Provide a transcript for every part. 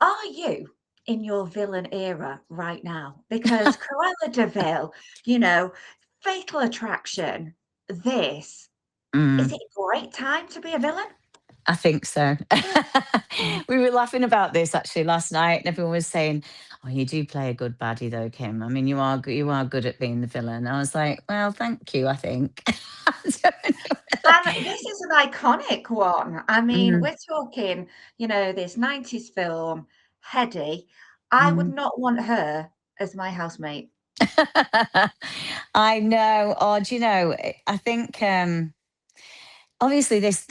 Are you in your villain era right now? Because Cruella de Vil, you know, Fatal Attraction, this, is Mm, it a great time to be a villain? I think so. We were laughing about this actually last night, and everyone was saying, "Oh, you do play a good baddie, though, Kim. I mean, you are good at being the villain." I was like, "Well, thank you. I think." I don't And know. this is an iconic one. I mean, Mm, we're talking, this 90s film, Hedy. I would mm. not want her as my housemate. I know. Or do you know? I think obviously this,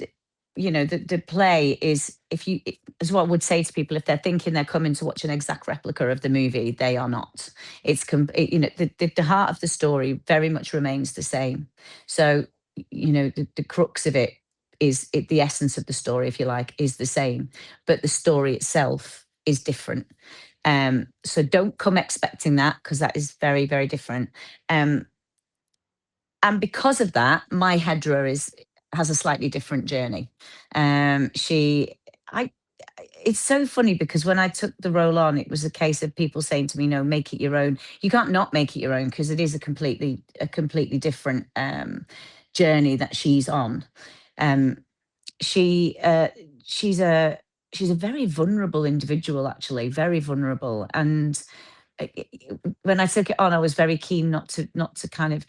the play is, if you, is what I would say to people if they're thinking they're coming to watch an exact replica of the movie, they are not. The heart of the story very much remains the same. So the crux of it is the essence of the story, if you like, is the same, but the story itself is different. So don't come expecting that, because that is very, very different. Um, and because of that, my Hedra has a slightly different journey. She, I, it's so funny because when I took the role on, it was a case of people saying to me, "No, make it your own." You can't not make it your own, because it is a completely different journey that she's on. Um, she, she's a she's a very vulnerable individual, actually, very vulnerable, and when I took it on, I was very keen not to kind of,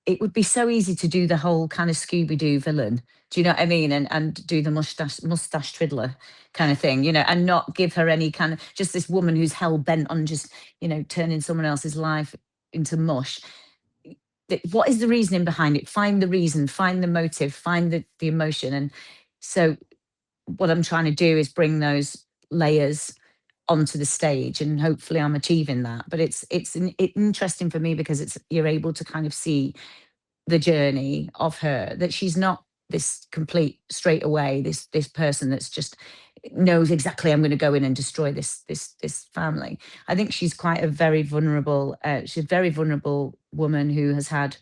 it would be so easy to do the whole kind of Scooby Doo villain. Do you know what I mean? And do the mustache twiddler kind of thing, and not give her any kind of, just this woman who's hell bent on just, turning someone else's life into mush. What is the reasoning behind it? Find the reason, find the motive, find the emotion. And so what I'm trying to do is bring those layers onto the stage, and hopefully I'm achieving that. But it's interesting for me because you're able to kind of see the journey of her, that she's not this complete straight away, this person that's just knows exactly, I'm going to go in and destroy this family. I think she's quite a very vulnerable, she's a very vulnerable woman who has had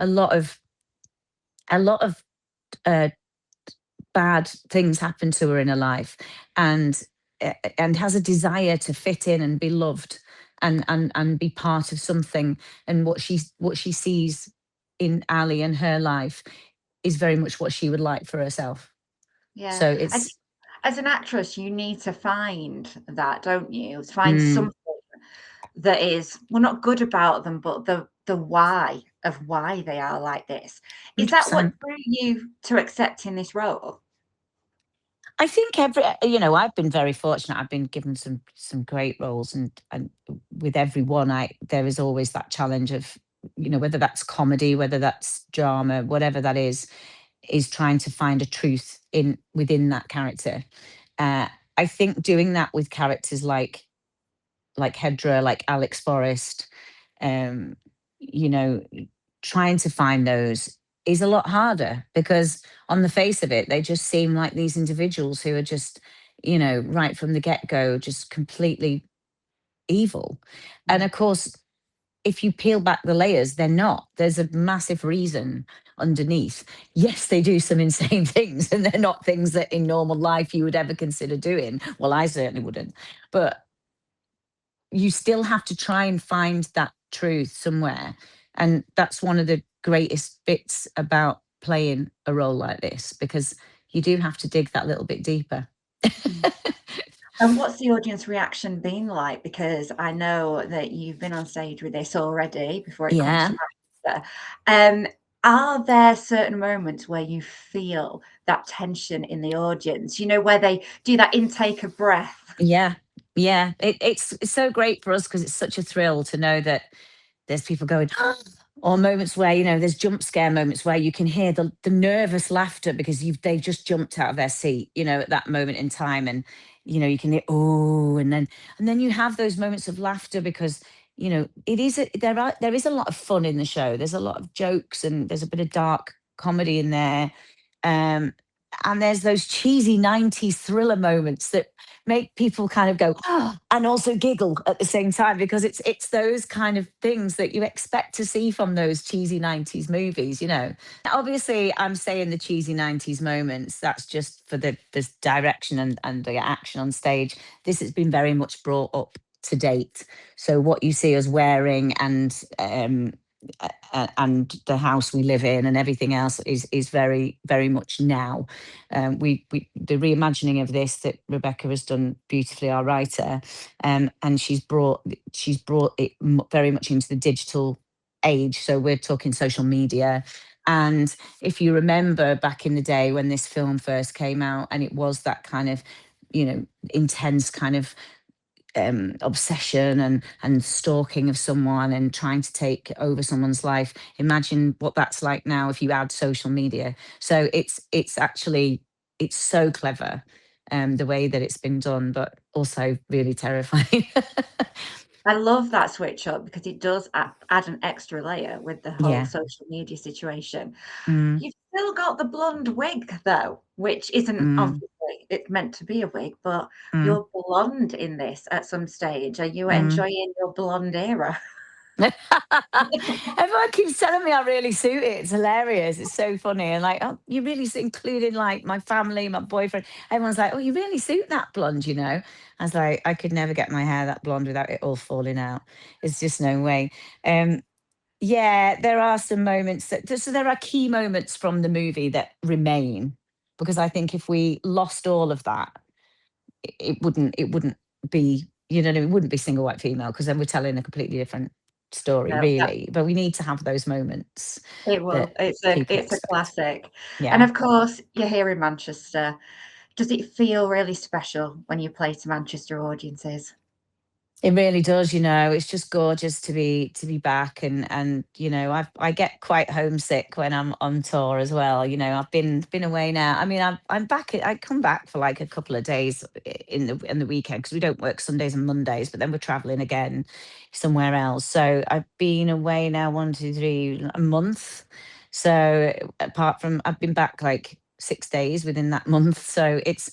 a lot of a lot of uh, bad things happen to her in her life, and and has a desire to fit in and be loved, and be part of something. And what she sees in Ali and her life is very much what she would like for herself. Yeah. So And it's as an actress, you need to find that, don't you? To find mm, something that is, well, not good about them, but the why of why they are like this. Is that what 100%. drew you to accepting this role? I think I've been very fortunate. I've been given some great roles, and with everyone, there is always that challenge of, whether that's comedy, whether that's drama, whatever that is trying to find a truth in within that character. Uh, I think doing that with characters like Hedra, like Alex Forrest, um, you know, trying to find those is a lot harder, because on the face of it, they just seem like these individuals who are just, right from the get go, just completely evil. And Mm. of course, if you peel back the layers, they're not. There's a massive reason underneath. Yes, they do some insane things, and they're not things that in normal life you would ever consider doing. Well, I certainly wouldn't. But you still have to try and find that truth somewhere. And that's one of the greatest bits about playing a role like this, because you do have to dig that little bit deeper. Mm. And what's the audience reaction been like? Because I know that you've been on stage with this already before it comes to Yeah. Manchester. Um, are there certain moments where you feel that tension in the audience, where they do that intake of breath? Yeah. Yeah. It's so great for us, because it's such a thrill to know that there's people going, or moments where, there's jump scare moments where you can hear the nervous laughter because they've just jumped out of their seat, at that moment in time. And, you can hear, oh, and then you have those moments of laughter because, there is a lot of fun in the show. There's a lot of jokes, and there's a bit of dark comedy in there. Um, and there's those cheesy 90s thriller moments that make people kind of go "Ah," and also giggle at the same time, because it's those kind of things that you expect to see from those cheesy 90s movies, you know. Obviously, I'm saying the cheesy 90s moments, that's just for the direction and the action on stage. This has been very much brought up to date. So what you see us wearing, and the house we live in and everything else is very, very much now. We the reimagining of this that Rebecca has done beautifully, our writer, and she's brought it very much into the digital age. So we're talking social media. And if you remember back in the day when this film first came out, and it was that kind of, intense kind of obsession and stalking of someone and trying to take over someone's life. Imagine what that's like now if you add social media. So it's actually, it's so clever, the way that it's been done, but also really terrifying. I love that switch up because it does add an extra layer with the whole Yeah. social media situation. Mm, You've still got the blonde wig though, which isn't mm, obviously it's meant to be a wig, but mm, you're blonde in this at some stage. Are you mm. enjoying your blonde era? Everyone keeps telling me I really suit it. It's hilarious. It's so funny. And like, oh, you really suit, including like my family, my boyfriend. Everyone's like, oh, you really suit that blonde, you know? I was like, I could never get my hair that blonde without it all falling out. It's just no way. Um, yeah, there are some moments so there are key moments from the movie that remain, because I think if we lost all of that, it wouldn't be, it wouldn't be single white female, because then we're telling a completely different story, No, that really. But we need to have those moments it will. that It's a people it's a expect. classic. And Yeah. of course, you're here in Manchester. Does it feel really special when you play to Manchester audiences? It really does, it's just gorgeous to be back. And I get quite homesick when I'm on tour as well. I've been away now. I mean, I'm back. I come back for like a couple of days in the weekend, because we don't work Sundays and Mondays, but then we're traveling again somewhere else. So I've been away now 1, 2, 3 a month. So apart from, I've been back like 6 days within that month. So it's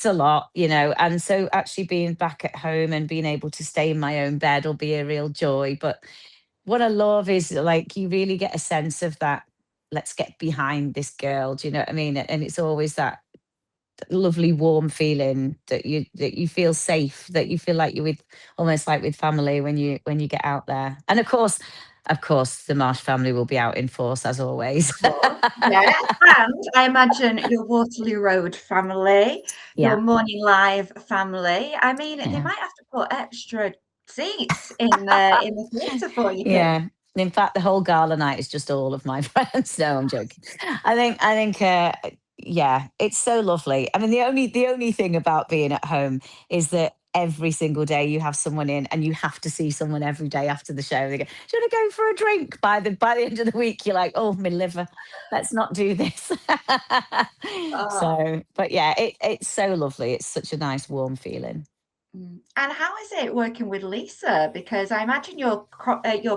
a lot, and so actually being back at home and being able to stay in my own bed will be a real joy. But what I love is, like, you really get a sense of that, let's get behind this girl, do you know what I mean? And it's always that lovely warm feeling that you feel safe, that you feel like you're with, almost like with family, when you get out there. And of course the Marsh family will be out in force as always. Course, yeah, and I imagine your Waterloo Road family, your Yeah. Morning Live family. I mean, they Yeah. might have to put extra seats in the theatre for you, Kym. Yeah. In fact, the whole gala night is just all of my friends. No, I'm joking. I think, yeah, it's so lovely. I mean, the only thing about being at home is that every single day you have someone in, and you have to see someone every day after the show. They go, "Do you want to go for a drink?" By the end of the week, you're like, "Oh, my liver, let's not do this." Oh, So, but yeah, it's so lovely. It's such a nice, warm feeling. and how is it working with Lisa? Because I imagine your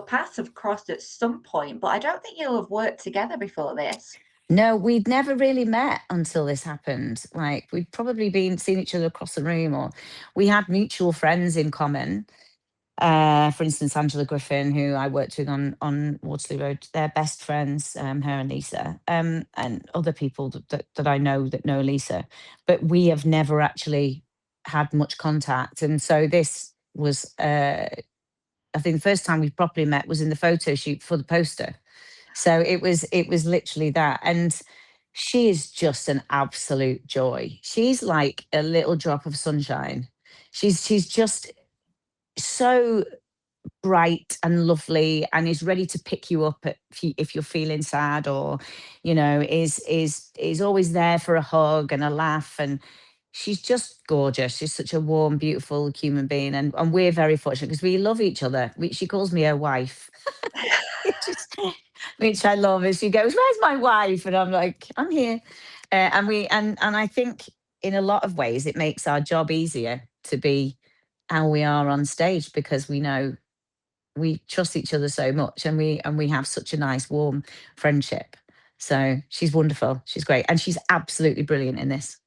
paths have crossed at some point, but I don't think you'll have worked together before this. No, we'd never really met until this happened. Like, we'd probably been seeing each other across the room, or we had mutual friends in common. For instance, Angela Griffin, who I worked with on Waterloo Road, they're best friends, her and Lisa, and other people that I know that know Lisa. But we have never actually had much contact. And so this was, I think the first time we properly met was in the photo shoot for the poster. So it was literally that. And she is just an absolute joy. She's like a little drop of sunshine. She's just so bright and lovely, and is ready to pick you up if you're feeling sad, or is always there for a hug and a laugh. And she's just gorgeous. She's such a warm, beautiful human being. And we're very fortunate because we love each other. She calls me her wife. Which is, which I love. Is she goes, "Where's my wife?" And I'm like, "I'm here." And I think in a lot of ways it makes our job easier to be how we are on stage, because we know we trust each other so much, and we have such a nice warm friendship. So she's wonderful. She's great. And she's absolutely brilliant in this.